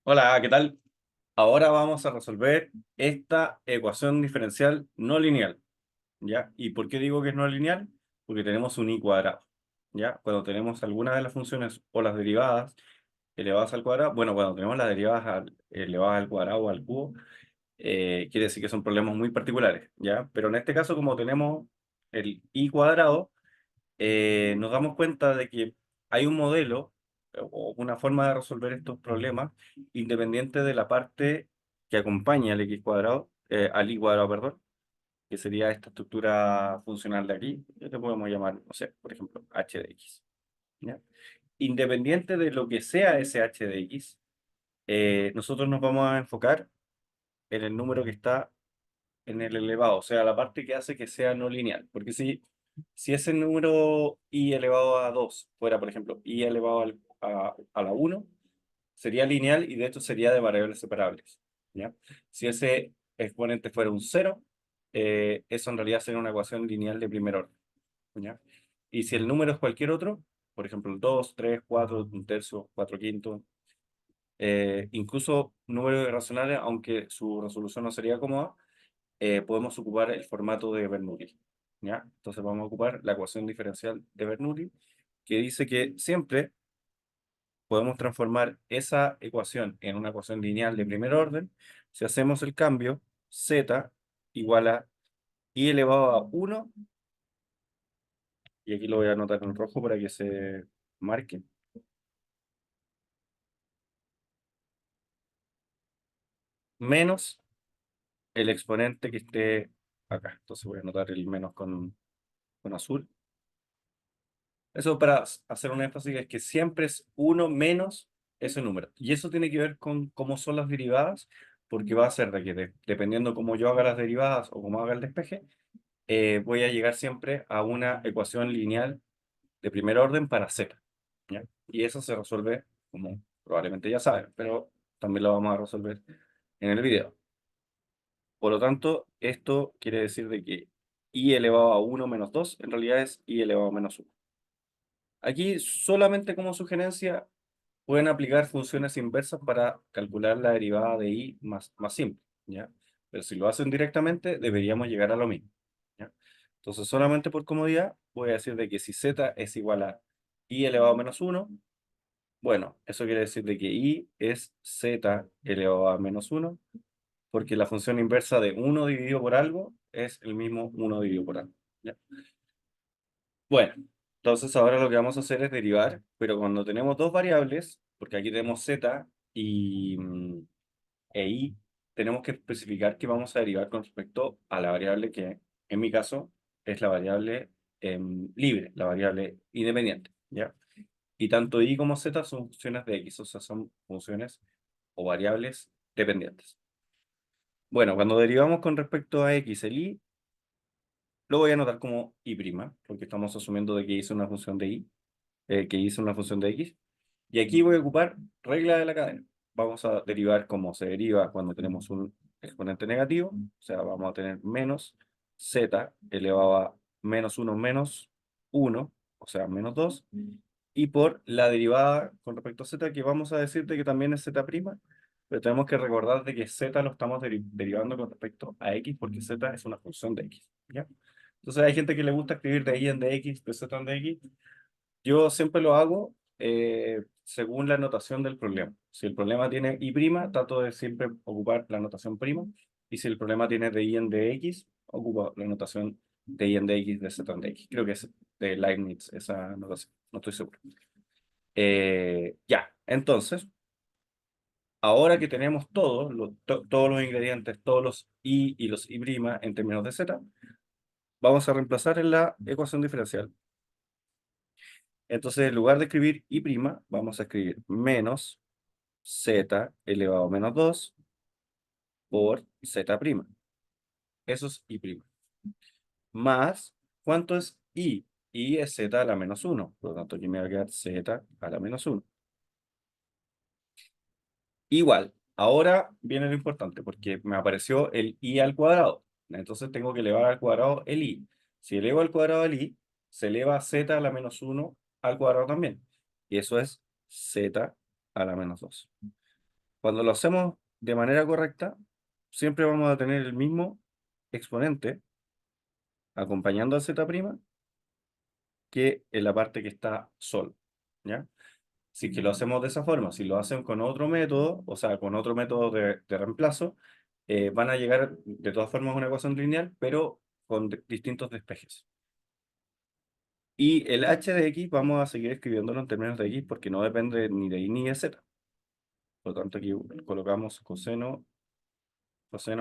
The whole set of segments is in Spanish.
Hola, ¿qué tal? Ahora vamos a resolver esta ecuación diferencial no lineal, ¿ya? ¿Y por qué digo que es no lineal? Porque tenemos un i cuadrado, ¿ya? Cuando tenemos alguna de las funciones o las derivadas elevadas al cuadrado, bueno, cuando tenemos las derivadas elevadas al cuadrado o al cubo, quiere decir que son problemas muy particulares, ¿ya? Pero en este caso, como tenemos el i cuadrado, nos damos cuenta de que hay un modelo o una forma de resolver estos problemas independiente de la parte que acompaña al x cuadrado, al i cuadrado, perdón, que sería esta estructura funcional de aquí, que le podemos llamar, no sé, por ejemplo, h de x, ¿ya? Independiente de lo que sea ese h de x, nosotros nos vamos a enfocar en el número que está en el elevado, o sea, la parte que hace que sea no lineal. Porque si ese número i elevado a 2 fuera, por ejemplo, i elevado a la uno, sería lineal y de hecho sería de variables separables, ¿ya? Si ese exponente fuera un cero, eso en realidad sería una ecuación lineal de primer orden, ¿ya? Y si el número es cualquier otro, por ejemplo, el 2, 3, 4, un tercio, 4 quintos, incluso números irracionales, aunque su resolución no sería cómoda, podemos ocupar el formato de Bernoulli, ¿ya? Entonces vamos a ocupar la ecuación diferencial de Bernoulli, que dice que siempre podemos transformar esa ecuación en una ecuación lineal de primer orden si hacemos el cambio z igual a i elevado a uno, y aquí lo voy a anotar en rojo para que se marque, menos el exponente que esté acá. Entonces voy a anotar el menos con azul. Eso para hacer un énfasis es que siempre es uno menos ese número. Y eso tiene que ver con cómo son las derivadas, porque va a ser de que dependiendo cómo yo haga las derivadas o cómo haga el despeje, voy a llegar siempre a una ecuación lineal de primer orden para z, ¿ya? Y eso se resuelve, como probablemente ya saben, pero también lo vamos a resolver en el video. Por lo tanto, esto quiere decir de que i elevado a uno menos 2 en realidad es i elevado a menos 1. Aquí solamente como sugerencia pueden aplicar funciones inversas para calcular la derivada de i más simple, ¿ya? Pero si lo hacen directamente, deberíamos llegar a lo mismo, ¿ya? Entonces, solamente por comodidad, voy a decir de que si z es igual a i elevado a menos uno, bueno, eso quiere decir de que i es z elevado a menos uno, porque la función inversa de uno dividido por algo es el mismo uno dividido por algo, ¿ya? Bueno, entonces ahora lo que vamos a hacer es derivar, pero cuando tenemos dos variables, porque aquí tenemos z e i, tenemos que especificar que vamos a derivar con respecto a la variable que, en mi caso, es la variable libre, la variable independiente, ¿ya? Y tanto i como z son funciones de x, o sea, son funciones o variables dependientes. Bueno, cuando derivamos con respecto a x el i, lo voy a anotar como i', porque estamos asumiendo de que hice una función de i, que hice una función de x. Y aquí voy a ocupar regla de la cadena. Vamos a derivar como se deriva cuando tenemos un exponente negativo. O sea, vamos a tener menos z elevado a menos uno menos uno, o sea, menos 2. Y por la derivada con respecto a z, que vamos a decirte que también es z', pero tenemos que recordar de que z lo estamos derivando con respecto a x, porque z es una función de x, ¿ya? Entonces hay gente que le gusta escribir de y en dx, de z en dx. Yo siempre lo hago según la notación del problema. Si el problema tiene i', trato de siempre ocupar la notación prima. Y si el problema tiene de i en dx, ocupo la notación de i en dx de z en dx. Creo que es de Leibniz esa notación, no estoy seguro. Ya, entonces, ahora que tenemos todos los ingredientes, todos los i y los i' en términos de z, vamos a reemplazar en la ecuación diferencial. Entonces, en lugar de escribir i', vamos a escribir menos z elevado a menos 2 por z'. Eso es i'. Más, ¿cuánto es i? I es z a la menos 1. Por lo tanto, aquí me va a quedar z a la menos 1. Igual, ahora viene lo importante, porque me apareció el i al cuadrado. Entonces tengo que elevar al cuadrado el i. Si elevo al cuadrado el i, se eleva z a la menos 1 al cuadrado también. Y eso es z a la menos 2. Cuando lo hacemos de manera correcta, siempre vamos a tener el mismo exponente acompañando a z' que en la parte que está solo, ¿ya? Si que lo hacemos de esa forma, si lo hacen con otro método, o sea, con otro método de reemplazo, van a llegar de todas formas a una ecuación lineal, pero con distintos despejes. Y el h de x vamos a seguir escribiéndolo en términos de x porque no depende ni de y ni de z. Por lo tanto, aquí colocamos coseno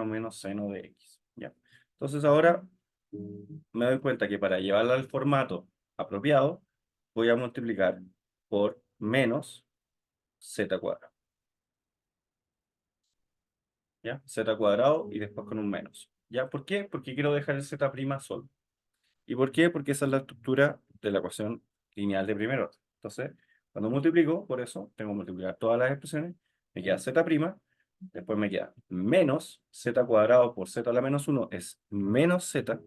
menos seno de x, ¿ya? Entonces ahora me doy cuenta que para llevarlo al formato apropiado, voy a multiplicar por menos z cuadrado, ¿ya? Z cuadrado y después con un menos, ¿ya? ¿Por qué? Porque quiero dejar el z' solo. ¿Y por qué? Porque esa es la estructura de la ecuación lineal de primer orden. Entonces, cuando multiplico, por eso, tengo que multiplicar todas las expresiones, me queda z', después me queda menos z cuadrado por z a la menos 1 es menos z.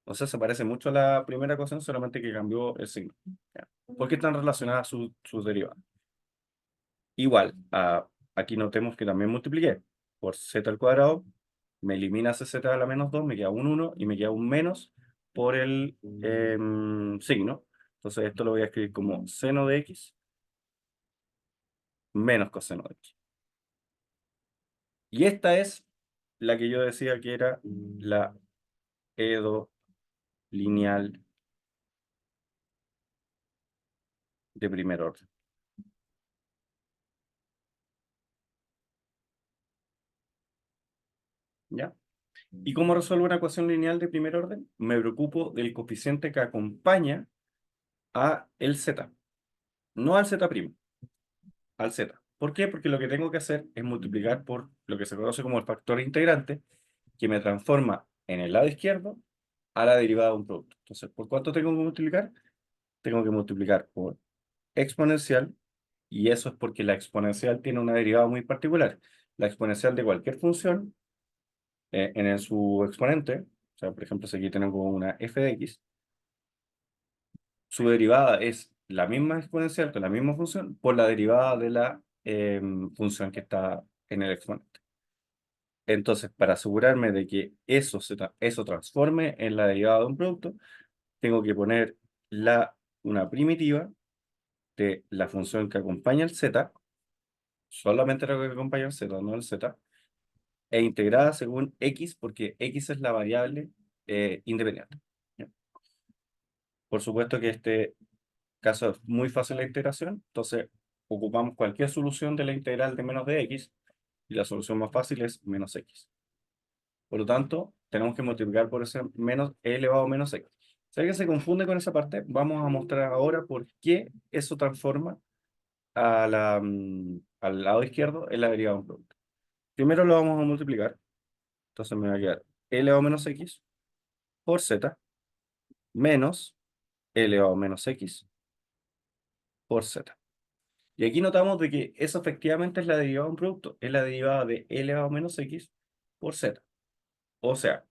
O sea, se parece mucho a la primera ecuación, solamente que cambió el signo, ¿ya? Porque están relacionadas sus derivadas. Igual, aquí notemos que también multipliqué por z al cuadrado, me elimina ese z a la menos 2, me queda un 1 y me queda un menos por el signo. Entonces esto lo voy a escribir como seno de x menos coseno de x. Y esta es la que yo decía que era la EDO lineal de primer orden, ¿ya? ¿Y cómo resuelvo una ecuación lineal de primer orden? Me preocupo del coeficiente que acompaña a el z, no al z', al z. ¿Por qué? Porque lo que tengo que hacer es multiplicar por lo que se conoce como el factor integrante, que me transforma en el lado izquierdo a la derivada de un producto. Entonces, ¿por cuánto tengo que multiplicar? Tengo que multiplicar por exponencial, y eso es porque la exponencial tiene una derivada muy particular. La exponencial de cualquier función, su exponente, o sea, por ejemplo, si aquí tengo una f de x, su derivada es la misma exponencial con la misma función por la derivada de la función que está en el exponente. Entonces, para asegurarme de que eso transforme en la derivada de un producto, tengo que poner una primitiva de la función que acompaña el z, solamente lo que acompaña el z, no el z, e integrada según x, porque x es la variable independiente, ¿ya? Por supuesto que este caso es muy fácil la integración, entonces ocupamos cualquier solución de la integral de menos de x, y la solución más fácil es menos x. Por lo tanto, tenemos que multiplicar por ese menos e elevado a menos x. Si alguien se confunde con esa parte, vamos a mostrar ahora por qué eso transforma al lado izquierdo en la derivada de un producto. Primero lo vamos a multiplicar, entonces me va a quedar e elevado a menos x por z menos e elevado a menos x por z. Y aquí notamos de que eso efectivamente es la derivada de un producto, es la derivada de e elevado a menos x por z. O sea,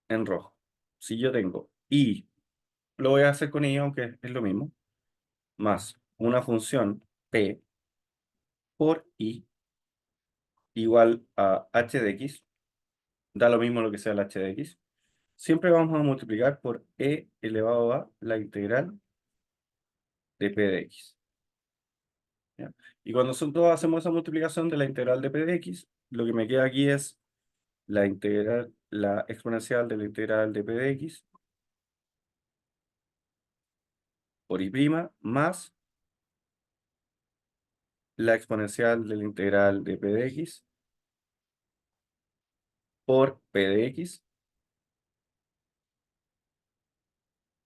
en rojo, si yo tengo y, lo voy a hacer con y aunque es lo mismo, más una función p por i igual a h de x, da lo mismo lo que sea el h de x, siempre vamos a multiplicar por e elevado a la integral de p de x, ¿ya? Y cuando nosotros hacemos esa multiplicación de la integral de p de x, lo que me queda aquí es la exponencial de la integral de p de x por i' más la exponencial de la integral de p de x por p de x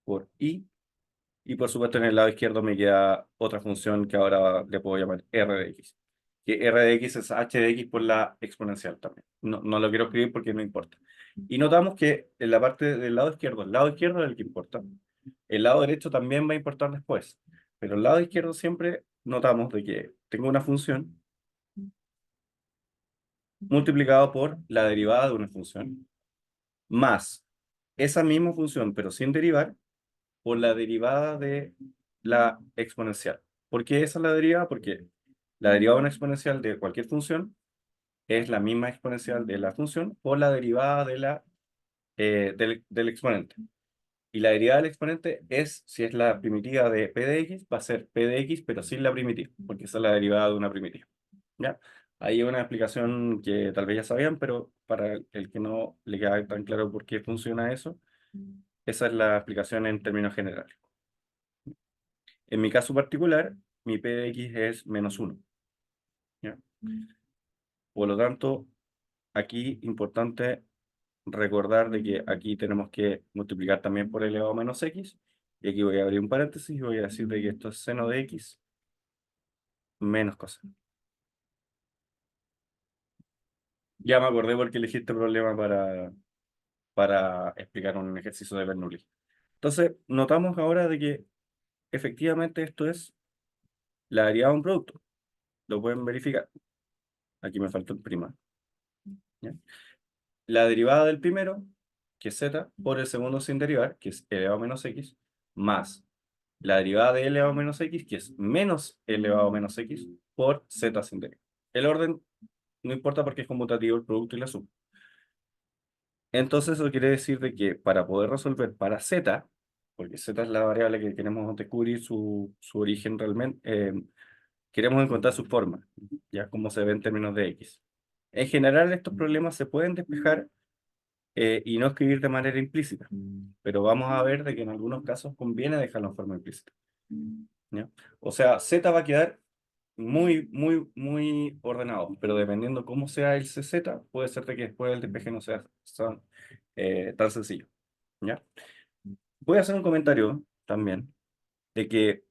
por i. Y por supuesto en el lado izquierdo me queda otra función que ahora le puedo llamar r de x. Que r de x es h de x por la exponencial también. No, no lo quiero escribir porque no importa. Y notamos que en la parte del lado izquierdo, el lado izquierdo es el que importa. El lado derecho también va a importar después. Pero el lado izquierdo siempre notamos de que tengo una función multiplicado por la derivada de una función, más esa misma función, pero sin derivar, por la derivada de la exponencial. ¿Por qué esa es la derivada? Porque la derivada de una exponencial de cualquier función es la misma exponencial de la función por la derivada del exponente. Y la derivada del exponente es, si es la primitiva de p de x, va a ser p de x, pero sin la primitiva, porque esa es la derivada de una primitiva. ¿Ya? Hay una explicación que tal vez ya sabían, pero para el que no le queda tan claro por qué funciona eso, esa es la explicación en términos generales. En mi caso particular, mi p de x es -1. ¿Ya? Por lo tanto, aquí importante recordar de que aquí tenemos que multiplicar también por elevado a menos x. Y aquí voy a abrir un paréntesis y voy a decir de que esto es seno de x menos coseno. Ya me acordé porque elegí este problema para explicar un ejercicio de Bernoulli. Entonces, notamos ahora de que efectivamente esto es la derivada de un producto. Lo pueden verificar. Aquí me falta el prima. ¿Ya? La derivada del primero, que es z, por el segundo sin derivar, que es elevado a menos x, más la derivada de elevado a menos x, que es menos elevado a menos x, por z sin derivar. El orden no importa porque es conmutativo el producto y la suma. Entonces eso quiere decir de que para poder resolver para z, porque z es la variable que queremos descubrir su origen realmente, queremos encontrar su forma, ya como se ve en términos de x. En general estos problemas se pueden despejar y no escribir de manera implícita, pero vamos a ver de que en algunos casos conviene dejarlo en forma implícita. ¿Ya? O sea, z va a quedar muy, muy, muy ordenado, pero dependiendo cómo sea el CZ, puede ser de que después el despeje no sea tan sencillo. ¿Ya? Voy a hacer un comentario también de que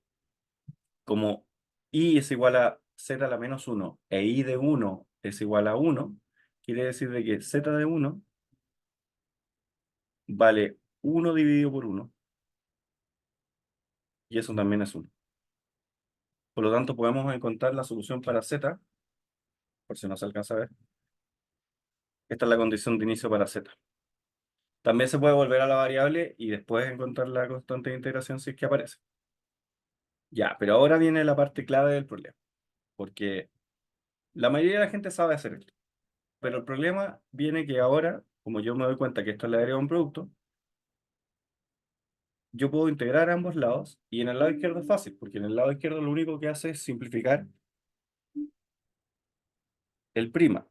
como i es igual a z a la menos 1 e i de 1 es igual a 1, quiere decir de que z de 1 vale 1 dividido por 1 y eso también es 1. Por lo tanto, podemos encontrar la solución para z, por si no se alcanza a ver. Esta es la condición de inicio para z. También se puede volver a la variable y después encontrar la constante de integración si es que aparece. Ya, pero ahora viene la parte clave del problema, porque la mayoría de la gente sabe hacer esto, pero el problema viene que ahora, como yo me doy cuenta que esto es la derivada de un producto, yo puedo integrar ambos lados y en el lado izquierdo es fácil, porque en el lado izquierdo lo único que hace es simplificar el prima,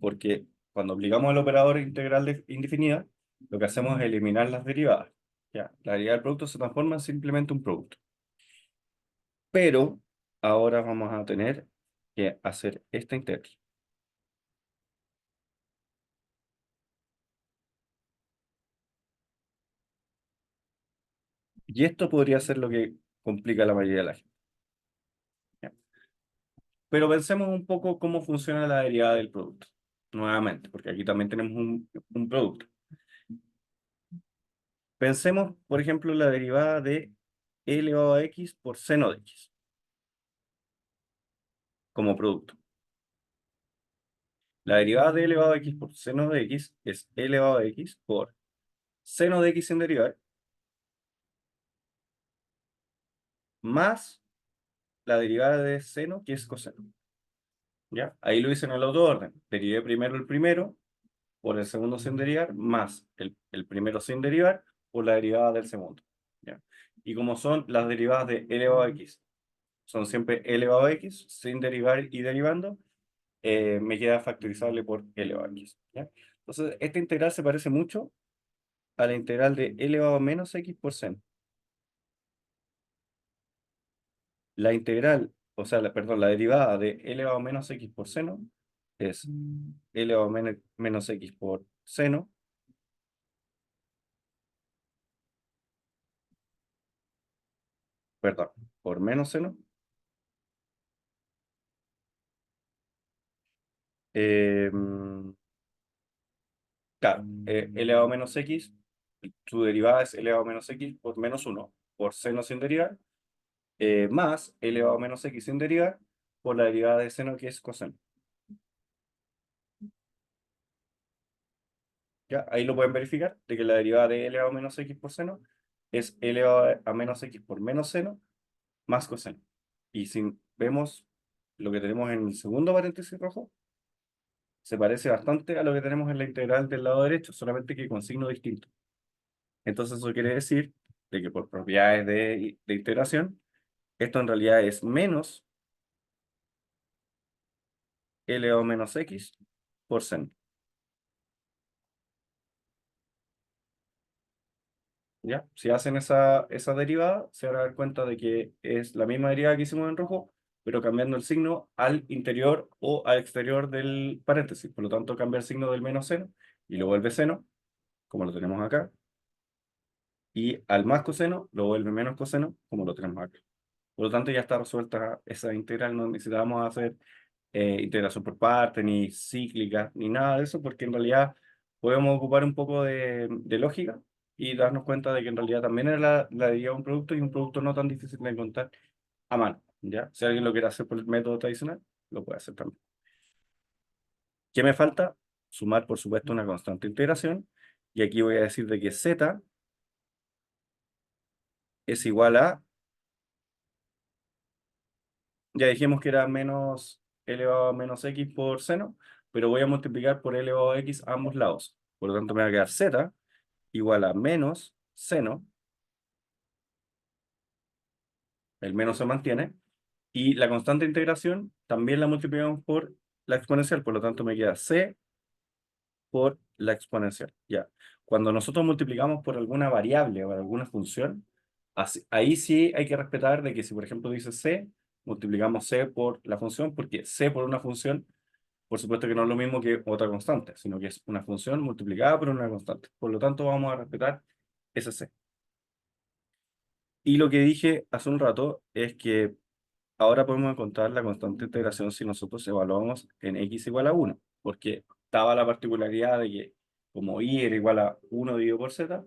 porque cuando aplicamos el operador integral indefinida, lo que hacemos es eliminar las derivadas. Ya, la derivada del producto se transforma en simplemente un producto. Pero ahora vamos a tener que hacer esta integral. Y esto podría ser lo que complica a la mayoría de la gente. ¿Ya? Pero pensemos un poco cómo funciona la derivada del producto. Nuevamente, porque aquí también tenemos un producto. Pensemos, por ejemplo, la derivada de e elevado a x por seno de x como producto. La derivada de e elevado a x por seno de x es e elevado a x por seno de x sin derivar más la derivada de seno, que es coseno. ¿Ya? Ahí lo hice en el otro orden. Derivé primero el primero por el segundo sin derivar, más el primero sin derivar por la derivada del segundo. ¿Ya? Y como son las derivadas de e elevado a x, son siempre e elevado a x, sin derivar y derivando, me queda factorizable por e elevado a x. ¿Ya? Entonces, esta integral se parece mucho a la integral de e elevado a menos x por seno. La integral, o sea, perdón, la derivada de e elevado a menos x por seno es e elevado a menos x por seno, perdón, por menos seno, eh, claro, e elevado a menos x, su derivada es e elevado a menos x por menos 1 por seno sin derivar, más e elevado a menos x sin derivar por la derivada de seno que es coseno. ¿Ya? Ahí lo pueden verificar, de que la derivada de e elevado a menos x por seno es e elevado a menos x por menos seno, más coseno. Y si vemos lo que tenemos en el segundo paréntesis rojo, se parece bastante a lo que tenemos en la integral del lado derecho, solamente que con signo distinto. Entonces eso quiere decir de que por propiedades de integración, esto en realidad es menos L elevado a menos X por seno. ¿Ya? Si hacen esa derivada, se van a dar cuenta de que es la misma derivada que hicimos en rojo, pero cambiando el signo al interior o al exterior del paréntesis. Por lo tanto, cambia el signo del menos seno y lo vuelve seno, como lo tenemos acá. Y al más coseno lo vuelve menos coseno, como lo tenemos acá. Por lo tanto, ya está resuelta esa integral. No necesitamos hacer integración por parte, ni cíclica, ni nada de eso, porque en realidad podemos ocupar un poco de lógica y darnos cuenta de que en realidad también es la derivada de un producto y un producto no tan difícil de encontrar a mano, ¿ya? Si alguien lo quiere hacer por el método tradicional, lo puede hacer también. ¿Qué me falta? Sumar, por supuesto, una constante de integración. Y aquí voy a decir de que z es igual a, ya dijimos que era menos elevado a menos x por seno, pero voy a multiplicar por elevado a x a ambos lados. Por lo tanto, me va a quedar z igual a menos seno, el menos se mantiene, y la constante de integración también la multiplicamos por la exponencial, por lo tanto me queda c por la exponencial. Ya. Cuando nosotros multiplicamos por alguna variable o por alguna función, ahí sí hay que respetar de que si por ejemplo dice c, multiplicamos c por la función, porque c por una función, por supuesto que no es lo mismo que otra constante, sino que es una función multiplicada por una constante. Por lo tanto, vamos a respetar ese c. Y lo que dije hace un rato es que ahora podemos encontrar la constante de integración si nosotros evaluamos en x igual a 1, porque estaba la particularidad de que como y era igual a 1 dividido por z,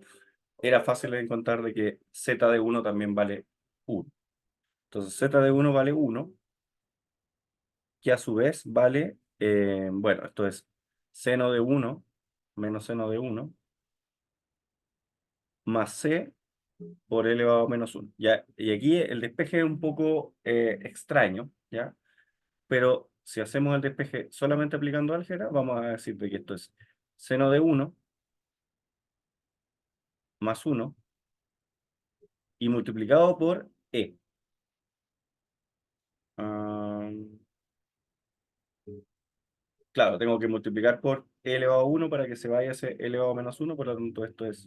era fácil de encontrar de que z de 1 también vale 1. Entonces z de 1 vale 1, que a su vez vale, bueno, esto es seno de 1 menos seno de 1 más c por elevado a menos 1. ¿Ya? Y aquí el despeje es un poco extraño, ¿ya? Pero si hacemos el despeje solamente aplicando álgebra, vamos a decir de que esto es seno de 1 más 1 y multiplicado por e. Ah, claro, tengo que multiplicar por e elevado a 1 para que se vaya ese e elevado a menos 1, por lo tanto esto es,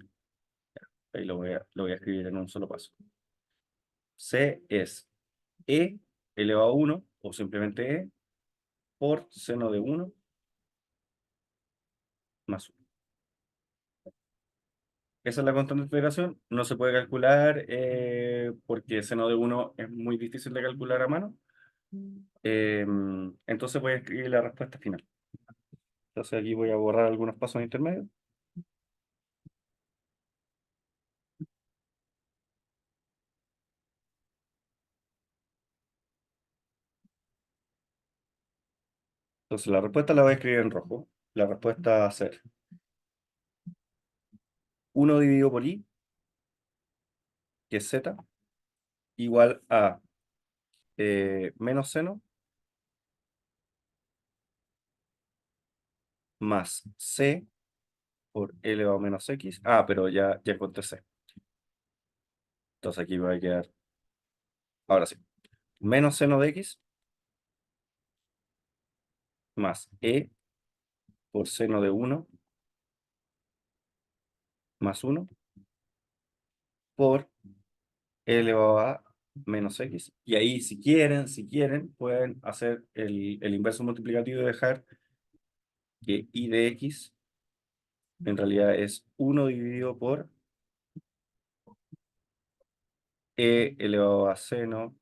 ahí lo voy a escribir en un solo paso. C es e elevado a 1, o simplemente e, por seno de 1 más 1. Esa es la constante de integración. No se puede calcular porque seno de 1 es muy difícil de calcular a mano. Entonces voy a escribir la respuesta final. Entonces aquí voy a borrar algunos pasos intermedios. Entonces la respuesta la voy a escribir en rojo. La respuesta va a ser 1 dividido por i, que es z, igual a menos seno más c por e elevado a menos x. Ah, pero ya encontré c. Entonces aquí me va a quedar, ahora sí, menos seno de x más e por seno de 1 más 1 por e elevado a menos x. Y ahí, si quieren, pueden hacer el inverso multiplicativo y dejar que i de x en realidad es 1 dividido por e elevado a seno,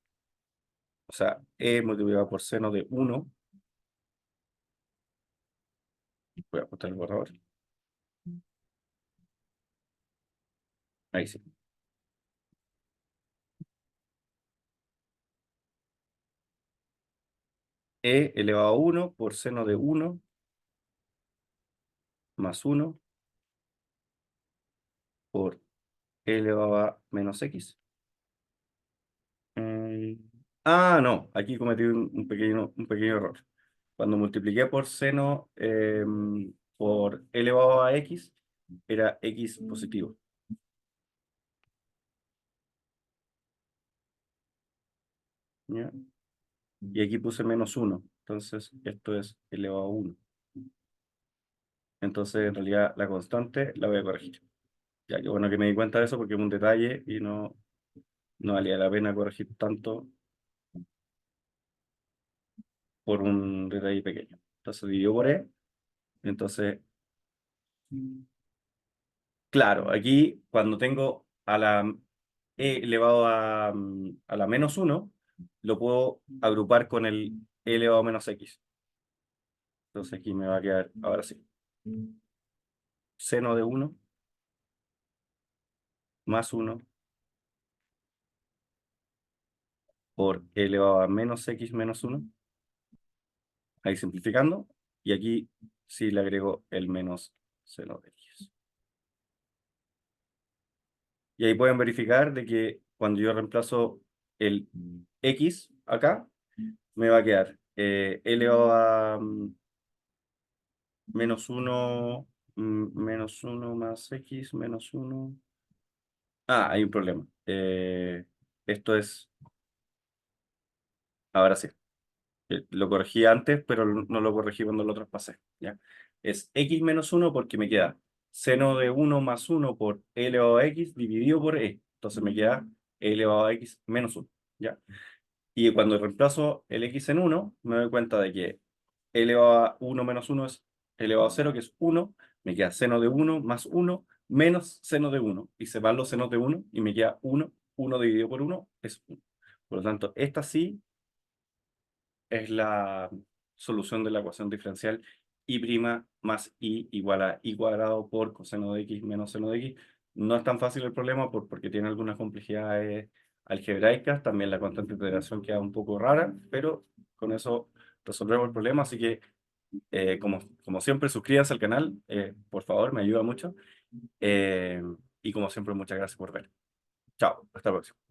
o sea, e multiplicado por seno de 1. Voy a apuntar el borrador. Ahí sí. E elevado a 1 por seno de 1 más 1 por e elevado a menos x. Ah, no, aquí cometí un pequeño error. Cuando multipliqué por seno por elevado a x, era x positivo. ¿Ya? Y aquí puse -1, entonces esto es elevado a 1. Entonces, en realidad, la constante la voy a corregir. Ya que bueno que me di cuenta de eso porque es un detalle y no valía la pena corregir tanto por un detalle pequeño. Entonces, dividió por E. Entonces, claro, aquí cuando tengo a la E elevado a la -1, lo puedo agrupar con el E elevado a -x. Entonces, aquí me va a quedar, ahora sí, seno de 1 más 1 por E elevado a -x menos 1. Ahí simplificando. Y aquí sí le agrego el menos seno de x. Y ahí pueden verificar de que cuando yo reemplazo el x acá, me va a quedar elevado a menos uno más x menos uno. Ah, hay un problema. Esto es, ahora sí. Lo corregí antes, pero no lo corregí cuando lo traspasé. ¿Ya? Es x menos uno porque me queda seno de uno más uno por e elevado a x dividido por e. Entonces me queda e elevado a x menos uno. ¿Ya? Y cuando reemplazo el x en uno me doy cuenta de que e elevado a 1 menos uno es e elevado a cero, que es uno. Me queda seno de uno más uno menos seno de uno. Y se van los senos de uno y me queda uno. Uno dividido por uno es uno. Por lo tanto, esta sí es la solución de la ecuación diferencial y' más i igual a i cuadrado por coseno de x menos seno de x. No es tan fácil el problema porque tiene algunas complejidades algebraicas. También la constante de integración queda un poco rara, pero con eso resolvemos el problema. Así que, como siempre, suscríbanse al canal, por favor, me ayuda mucho. Y como siempre, muchas gracias por ver. Chao, hasta la próxima.